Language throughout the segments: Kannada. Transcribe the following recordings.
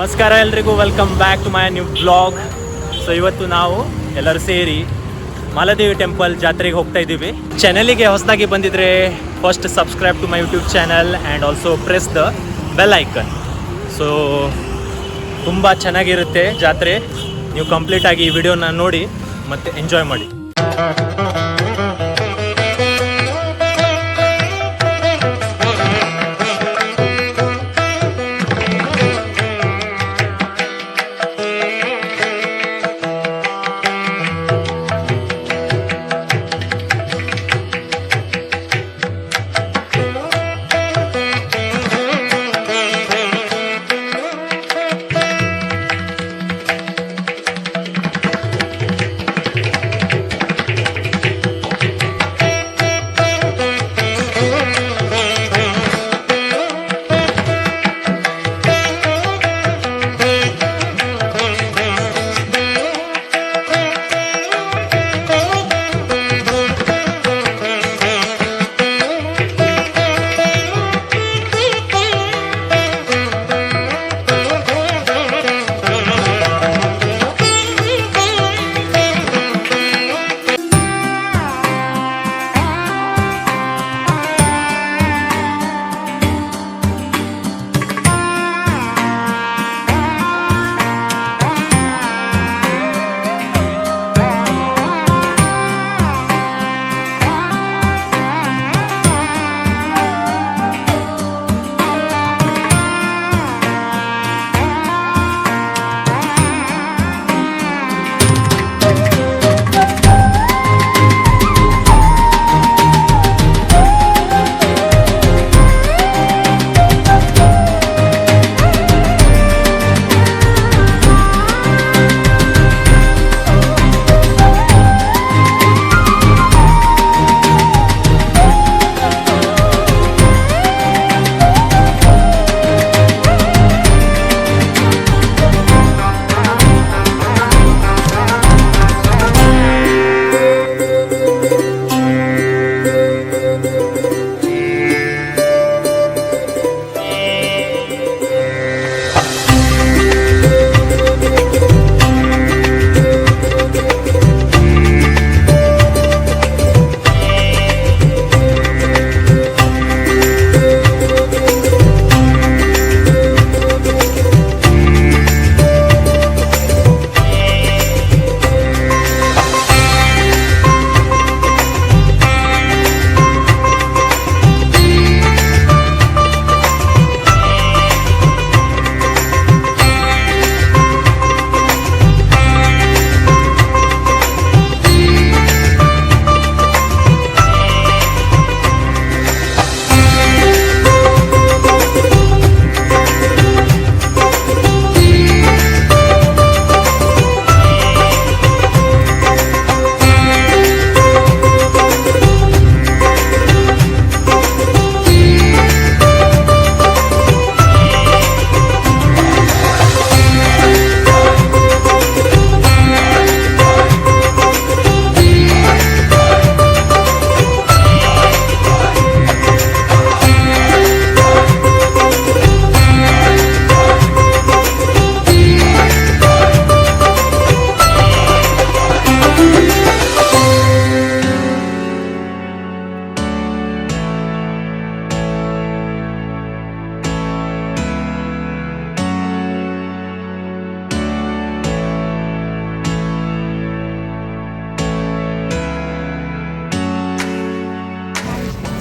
ನಮಸ್ಕಾರ ಎಲ್ರಿಗೂ, welcome back to my new blog. So ಇವತ್ತು ನಾವು ಎಲ್ಲರೂ ಸೇರಿ ಮಾಲಾದೇವಿ ಟೆಂಪಲ್ ಜಾತ್ರೆಗೆ ಹೋಗ್ತಾ ಇದ್ದೀವಿ. ಚಾನಲಿಗೆ ಹೊಸದಾಗಿ ಬಂದಿದ್ರೆ first subscribe to my YouTube channel and also press the bell icon. So ತುಂಬ ಚೆನ್ನಾಗಿರುತ್ತೆ ಜಾತ್ರೆ. ನೀವು ಕಂಪ್ಲೀಟಾಗಿ ಈ ವಿಡಿಯೋನ ನೋಡಿ ಮತ್ತು ಎಂಜಾಯ್ ಮಾಡಿ.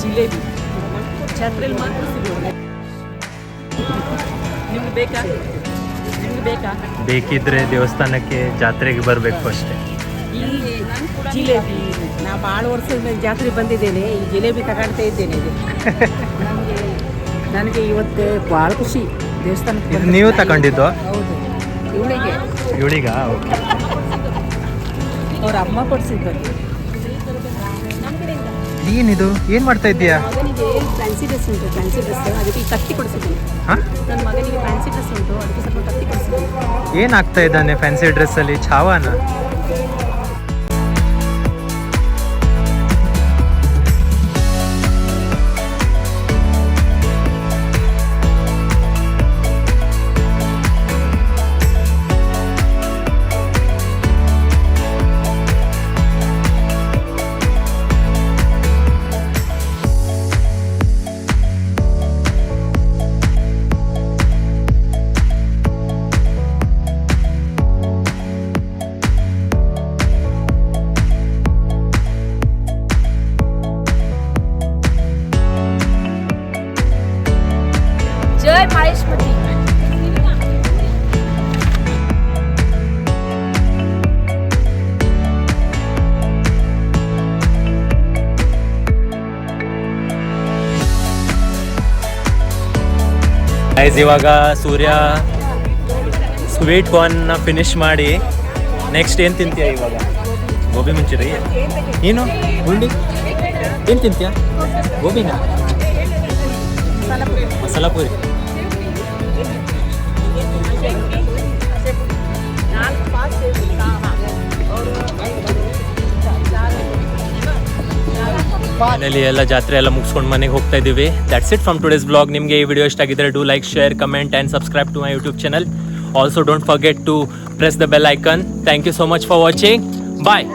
ಜಿಲೇಬಿ ಜಾತ್ರೆಯಲ್ಲಿ ಮಾತ್ರ ಸಿಗೋದು. ನಿಮ್ಗೆ ಬೇಕಾ? ಬೇಕಿದ್ರೆ ದೇವಸ್ಥಾನಕ್ಕೆ ಜಾತ್ರೆಗೆ ಬರಬೇಕು ಫಸ್ಟೇ. ಈ ಜಿಲೇಬಿ ನಾ ಭಾಳ ವರ್ಷದ ಮೇಲೆ ಜಾತ್ರೆಗೆ ಬಂದಿದ್ದೇನೆ. ಈ ಜಿಲೇಬಿ ತಗೊಳ್ತಾ ಇದ್ದೇನೆ. ನನಗೆ ಇವತ್ತು ಭಾಳ ಖುಷಿ ದೇವಸ್ಥಾನಕ್ಕೆ. ನೀವು ತಗೊಂಡಿದ್ದು? ಹೌದು, ಇವಳಿಗ ಓಕೆ. ಅವ್ರ ಅಮ್ಮ ಕೊಡಿಸಿದ್ದು. ಏನಿದು? ಏನು ಮಾಡ್ತಾ ಇದ್ದೀಯಾ? ಮಗನಿಗೆ ಫ್ಯಾನ್ಸಿ ಡ್ರೆಸ್ ಉಂಟು, ಫ್ಯಾನ್ಸಿ ಡ್ರೆಸ್, ಅದಕ್ಕೆ ಕತ್ತಿ ಕೊಡಿಸಿದ್ದೀನಿ. ನನ್ನ ಮಗನಿಗೆ ಫ್ಯಾನ್ಸಿ ಡ್ರೆಸ್ ಉಂಟು, ಅದಕ್ಕೆ ಸ್ವಲ್ಪ ಕತ್ತಿ ಕೊಡಿಸಿದ್ದೀನಿ. ಏನಾಗ್ತಾ ಇದ್ದಾನೆ ಫ್ಯಾನ್ಸಿ ಡ್ರೆಸ್ಸಲ್ಲಿ? ಛಾವಾನ? by Maheshmati. ಗೈಸ್ ಇವಾಗ ಸೂರ್ಯ ಸ್ವೀಟ್ ಕಾರ್ನ್ನ ಫಿನಿಶ್ ಮಾಡಿ ನೆಕ್ಸ್ಟ್ ಏನು ತಿಂತೀಯ ಇವಾಗ? ಗೋಬಿ ಮಂಚೂರಿ. ನೀನು ಉಂಡಿ ಏನು ತಿಂತೀಯ? ಗೋಬಿನಾ? ಮಸಾಲ ಪೂರಿ. ಫೈನಲಿ ಎಲ್ಲ ಜಾತ್ರೆ ಎಲ್ಲ ಮುಗಿಸ್ಕೊಂಡು ಮನೆಗೆ ಹೋಗ್ತಾ ಇದ್ದೀವಿ. That's it from today's blog. ನಿಮಗೆ ಈ ವಿಡಿಯೋ ಇಷ್ಟ ಆಗಿದ್ರೆ do like, share, comment and subscribe to my YouTube channel. Also don't forget to press the bell icon. Thank you so much for watching. Bye.